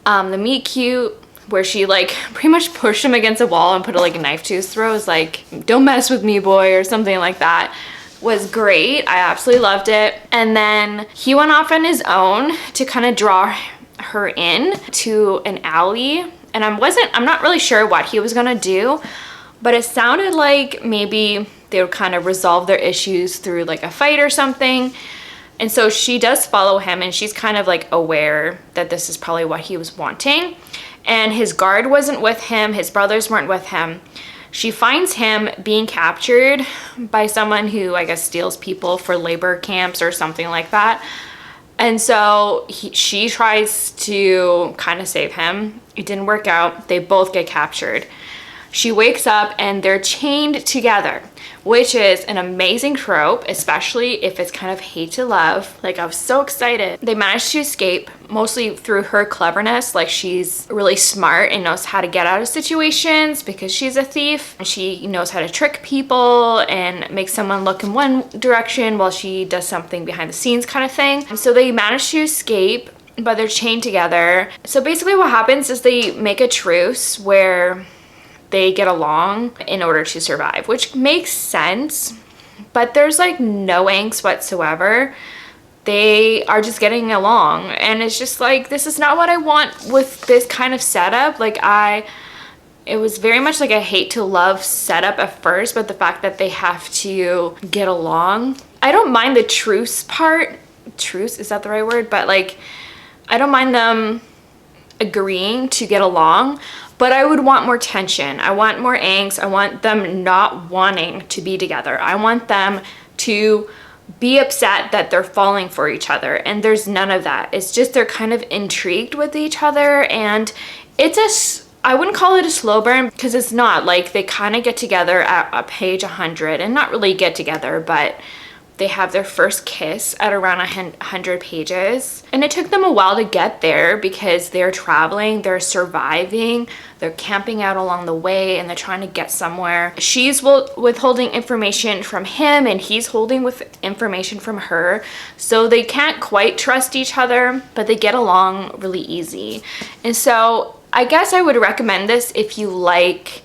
A: The meet cute where she like pretty much pushed him against a wall and put like a knife to his throat, was like, don't mess with me, boy, or something like that, was great. I absolutely loved it. And then he went off on his own to kind of draw her in to an alley. And I'm not really sure what he was gonna do, but it sounded like maybe they would kind of resolve their issues through like a fight or something. And so she does follow him, and she's kind of like aware that this is probably what he was wanting. And his guard wasn't with him, his brothers weren't with him. She finds him being captured by someone who I guess steals people for labor camps or something like that. And so she tries to kind of save him. It didn't work out. They both get captured. She wakes up and they're chained together, which is an amazing trope, especially if it's kind of hate to love. Like, I was so excited. They managed to escape mostly through her cleverness. Like, she's really smart and knows how to get out of situations because she's a thief. She knows how to trick people and make someone look in one direction while she does something behind the scenes kind of thing. And so they managed to escape, but they're chained together. So basically what happens is they make a truce where they get along in order to survive, which makes sense, but there's like no angst whatsoever. They are just getting along, and it's just like, this is not what I want with this kind of setup. Like, it was very much like a hate to love setup at first, but the fact that they have to get along, I don't mind the truce part. Truce, is that the right word? But like, I don't mind them agreeing to get along, but I would want more tension. I want more angst. I want them not wanting to be together. I want them to be upset that they're falling for each other, and there's none of that. It's just they're kind of intrigued with each other, and I wouldn't call it a slow burn because it's not. Like, they kind of get together at page 100, and not really get together, but they have their first kiss at around 100 pages. And it took them a while to get there because they're traveling, they're surviving, they're camping out along the way, and they're trying to get somewhere. She's withholding information from him, and he's holding with information from her. So they can't quite trust each other, but they get along really easy. And so I guess I would recommend this if you like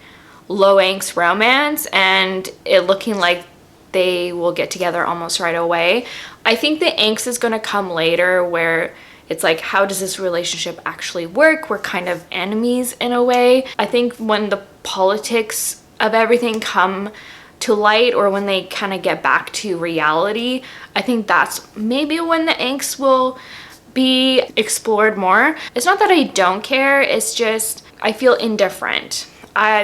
A: low angst romance and it looking like they will get together almost right away. I think the angst is going to come later, where it's like, how does this relationship actually work? We're kind of enemies in a way. I think when the politics of everything come to light, or when they kind of get back to reality, I think that's maybe when the angst will be explored more. It's not that I don't care, it's just I feel indifferent.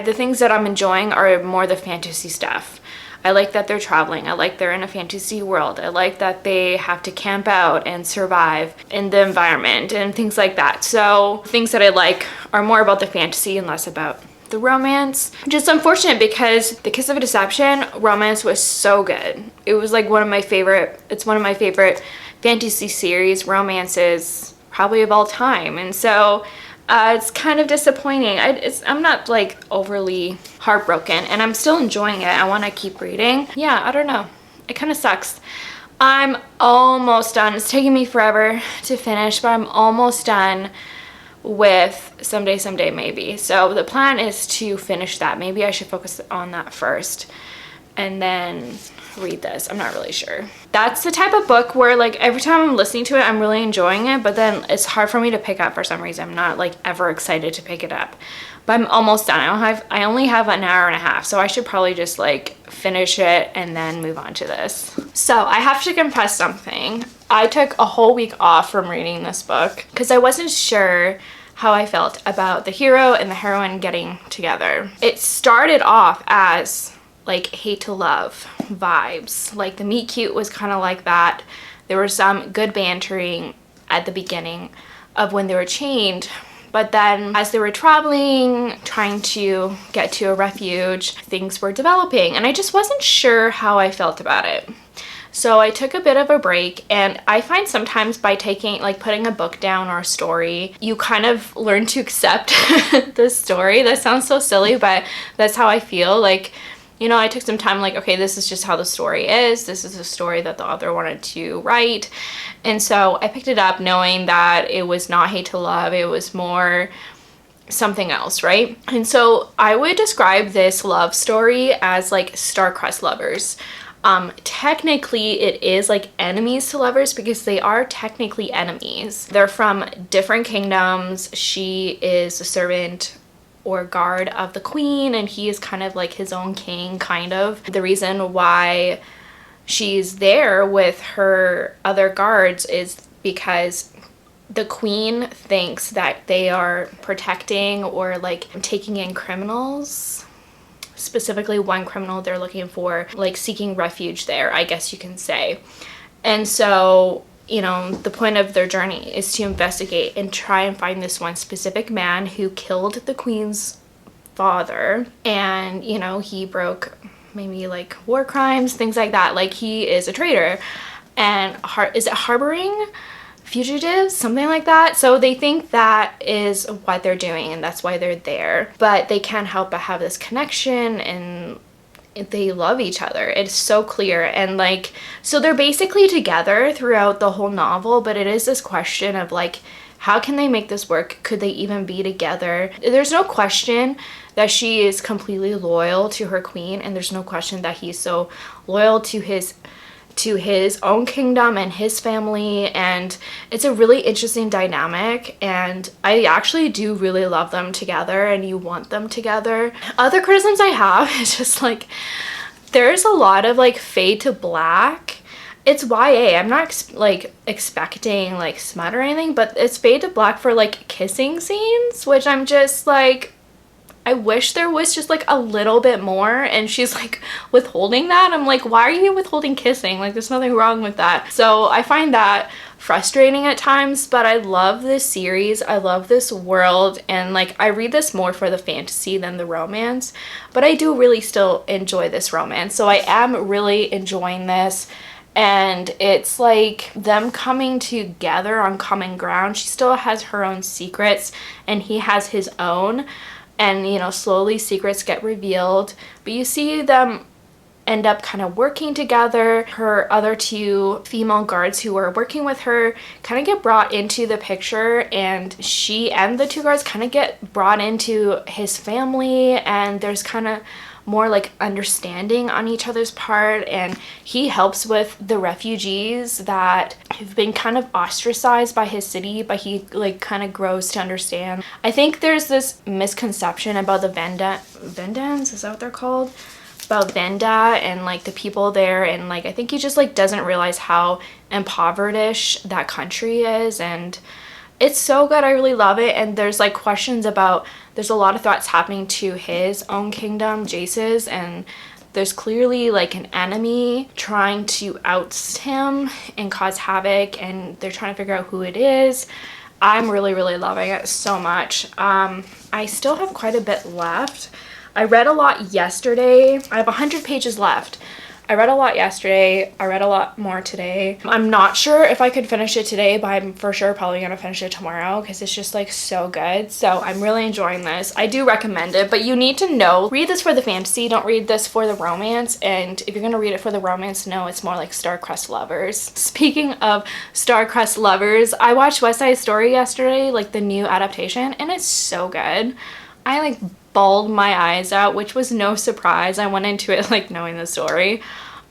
A: the things that I'm enjoying are more the fantasy stuff. I like that they're traveling. I like they're in a fantasy world. I like that they have to camp out and survive in the environment and things like that. So things that I like are more about the fantasy and less about the romance. Just unfortunate because The Kiss of a Deception romance was so good. It was like one of my favorite fantasy series romances probably of all time. And so it's kind of disappointing. I'm not like overly heartbroken, and I'm still enjoying it. I want to keep reading. Yeah, I don't know. It kind of sucks. I'm almost done. It's taking me forever to finish, but I'm almost done with Someday Maybe. So the plan is to finish that. Maybe I should focus on that first and then read this. I'm not really sure. That's the type of book where like every time I'm listening to it, I'm really enjoying it, but then it's hard for me to pick up for some reason. I'm not like ever excited to pick it up, but I'm almost done. I only have an hour and a half, so I should probably just like finish it and then move on to this. So I have to confess something. I took a whole week off from reading this book because I wasn't sure how I felt about the hero and the heroine getting together. It started off as like hate to love vibes. Like the meet cute was kind of like that. There was some good bantering at the beginning of when they were chained, but then as they were traveling, trying to get to a refuge, things were developing and I just wasn't sure how I felt about it. So I took a bit of a break, and I find sometimes by putting a book down or a story, you kind of learn to accept the story. That sounds so silly, but that's how I feel. Like, you know, I took some time like, okay, this is just how the story is. This is a story that the author wanted to write. And so I picked it up knowing that it was not hate to love. It was more something else, right? And so I would describe this love story as like star-crossed lovers. Technically it is like enemies to lovers because they are technically enemies. They're from different kingdoms. She is a servant or guard of the queen, and he is kind of like his own king, kind of. The reason why she's there with her other guards is because the queen thinks that they are protecting or like taking in criminals. Specifically one criminal they're looking for, like seeking refuge there, I guess you can say. And so, you know, the point of their journey is to investigate and try and find this one specific man who killed the queen's father. And, you know, he broke maybe like war crimes, things like that. Like he is a traitor and is it harboring fugitives, something like that. So they think that is what they're doing and that's why they're there, but they can't help but have this connection and they love each other. It's so clear. And like, so they're basically together throughout the whole novel, but it is this question of like, how can they make this work? Could they even be together? There's no question that she is completely loyal to her queen, and there's no question that he's so loyal to his own kingdom and his family, and it's a really interesting dynamic, and I actually do really love them together, and you want them together. Other criticisms I have is just like there's a lot of like fade to black. It's YA. I'm not expecting like smut or anything, but it's fade to black for like kissing scenes, which I'm just like, I wish there was just like a little bit more, and she's like withholding that. I'm like, why are you withholding kissing? Like there's nothing wrong with that. So I find that frustrating at times, but I love this series. I love this world, and like I read this more for the fantasy than the romance, but I do really still enjoy this romance. So I am really enjoying this. And it's like them coming together on common ground. She still has her own secrets and he has his own. And, you know, slowly secrets get revealed. But you see them end up kind of working together. Her other two female guards who are working with her kind of get brought into the picture. And she and the two guards kind of get brought into his family. And there's kind of more like understanding on each other's part, and he helps with the refugees that have been kind of ostracized by his city, but he like kind of grows to understand. I think there's this misconception about the Vendans, is that what they're called? About Venda and like the people there, and like I think he just like doesn't realize how impoverished that country is, and it's so good. I really love it. And there's like questions about there's a lot of threats happening to his own kingdom, Jace's, and there's clearly like an enemy trying to oust him and cause havoc, and they're trying to figure out who it is. I'm really loving it so much. I still have quite a bit left. I read a lot yesterday. I have 100 pages left. I read a lot yesterday. I read a lot more today. I'm not sure if I could finish it today, but I'm for sure probably gonna finish it tomorrow because it's just like so good. So I'm really enjoying this. I do recommend it, but you need to know, read this for the fantasy, don't read this for the romance. And if you're gonna read it for the romance, no, it's more like star-crossed lovers. Speaking of star-crossed lovers, I watched West Side Story yesterday, like the new adaptation, and it's so good. I like bawled my eyes out, which was no surprise. I went into it like knowing the story,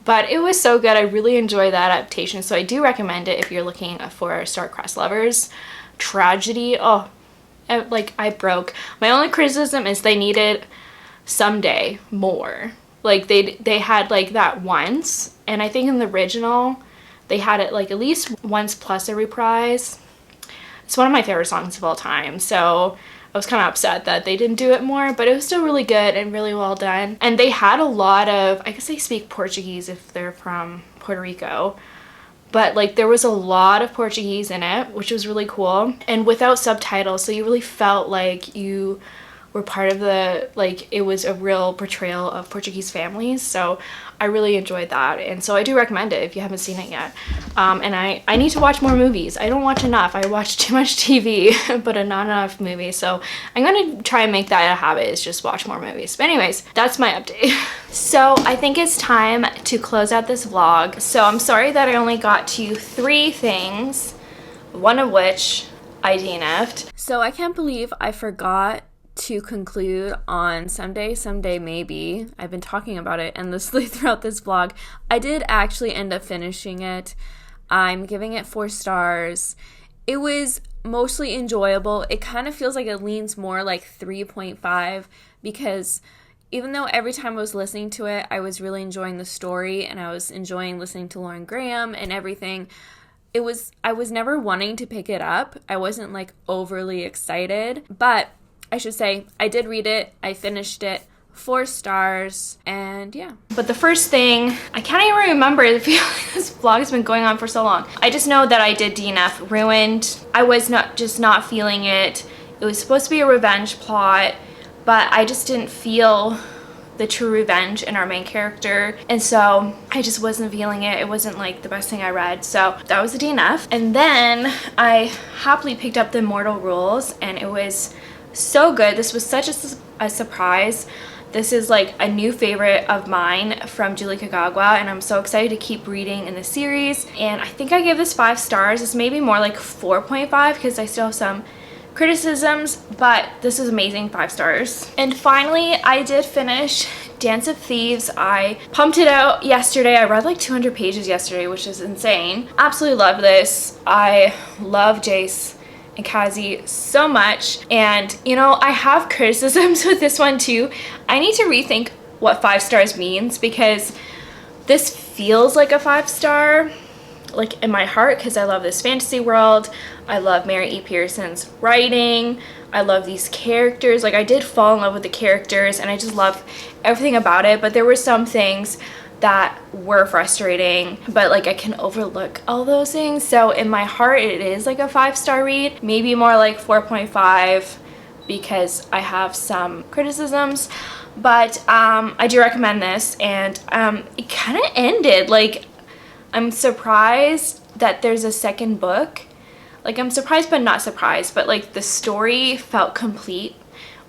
A: but it was so good. I really enjoyed the adaptation, so I do recommend it if you're looking for star-crossed lovers. Tragedy, oh, I broke. My only criticism is they needed someday more. Like they had like that once, and I think in the original they had it like at least once plus a reprise. It's one of my favorite songs of all time, so I was kind of upset that they didn't do it more, but it was still really good and really well done. And they had a lot of, I guess they speak Portuguese if they're from Puerto Rico, but like there was a lot of Portuguese in it, which was really cool, and without subtitles, so you really felt like you were part of the, like it was a real portrayal of Portuguese families. So I really enjoyed that, and so I do recommend it if you haven't seen it yet. And I need to watch more movies. I don't watch enough. I watch too much TV but not enough movies, so I'm gonna try and make that a habit, is just watch more movies. But anyways, that's my update. So I think it's time to close out this vlog. So I'm sorry that I only got to 3 things, one of which I DNF'd. So I can't believe I forgot to conclude on someday maybe. I've been talking about it endlessly throughout this vlog. I did actually end up finishing it. I'm giving it 4 stars. It was mostly enjoyable. It kind of feels like it leans more like 3.5 because even though every time I was listening to it, I was really enjoying the story and I was enjoying listening to Lauren Graham and everything, I was never wanting to pick it up. I wasn't like overly excited, but I should say I did read it. I finished it. 4 stars, and yeah. But the first thing, I can't even remember. I feel like this vlog has been going on for so long. I just know that I did DNF Ruined. I was not feeling it. It was supposed to be a revenge plot, but I just didn't feel the true revenge in our main character, and so I just wasn't feeling it. It wasn't like the best thing I read, so that was a DNF. And then I happily picked up the Immortal Rules, and it was so good. This was such a surprise. This is like a new favorite of mine from Julie Kagua, and I'm so excited to keep reading in the series. And I think I gave this 5 stars. It's maybe more like 4.5 because I still have some criticisms, but this is amazing. 5 stars. And finally, I did finish Dance of Thieves. I pumped it out yesterday. I read like 200 pages yesterday, which is insane. Absolutely love this. I love Jace and Kazi so much, and you know, I have criticisms with this one too. I need to rethink what 5 stars means, because this feels like a 5-star like in my heart, because I love this fantasy world. I love Mary E. Pearson's writing. I love these characters. Like, I did fall in love with the characters and I just love everything about it, but there were some things that were frustrating, but like I can overlook all those things. So in my heart it is like a 5-star read, maybe more like 4.5 because I have some criticisms, but I do recommend this. And it kind of ended like, I'm surprised that there's a second book. Like, I'm surprised but not surprised, but like the story felt complete,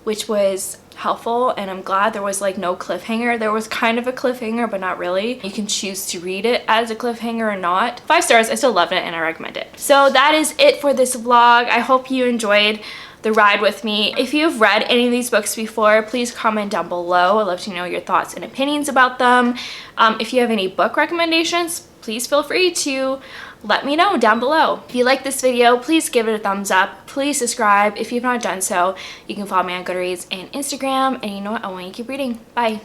A: which was helpful, and I'm glad there was like no cliffhanger. There was kind of a cliffhanger, but not really. You can choose to read it as a cliffhanger or not. 5 stars. I still loved it and I recommend it. So that is it for this vlog. I hope you enjoyed the ride with me. If you've read any of these books before, please comment down below. I'd love to know your thoughts and opinions about them. If you have any book recommendations, please feel free to let me know down below. If you like this video, please give it a thumbs up. Please subscribe if you've not done so. You can follow me on Goodreads and Instagram. And you know what? I want you to keep reading. Bye.